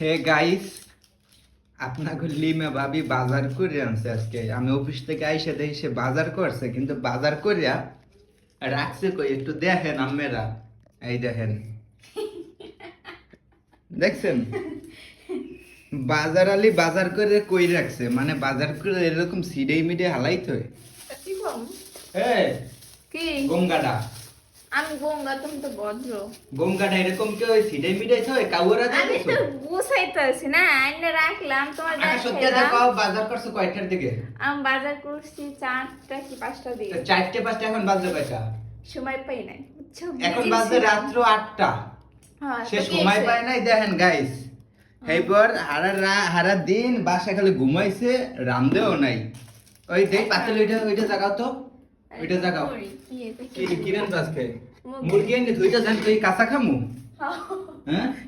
Hey guys, আপনাকে lima ভাবি বাজার করে আনছে আজকে। আমি অফিস থেকে আইসা দেখি সে বাজার করছে, কিন্তু বাজার করিয়া রাখছে কই একটু দেখেন আম্মেরা। এই দেখেন, দেখছেন বাজার আলী বাজার করে কই রাখছে, মানে বাজার করে এরকম সিডেই মিডে হালাইতে হয়। কি বল? এই কি? গঙ্গাটা আমি গঙ্গা, তুমি তো ভদ্র। গঙ্গাটা এরকম কি ওই সিডেই মিডে হয় কাউরা আমি দেখছো? তো গুছাইতেছি না, আইনে রাখলাম তোমার আকাশ সত্যি দেখাইলাম। দেখাও বাজার করছো কয়টার দিকে? আমি বাজার করছি 4টা কি 5টা দিয়ে। তো চারটে পাঁচটা, এখন বাজে কয়টা? সময় পাই নাই, বুঝছো? এখন busy বাজে ছিলাম। রাত্র 8টা। হ্যাঁ, সে তো কি সময় হয়েছে? পায় নাই। দেখেন গাইস, এইবার হারা দিন বাসা খালি ঘুমাইছে, রামদেও নাই। ওই দেখ পাতল ওইটা জাগাও তো, ওইটা জাগাও। কি এটা? কি কিরেন আজকে মুরগি। মুরগি এনে ধুইটা জান তুই কাঁচা খামু? হ্যাঁ। হ্যাঁ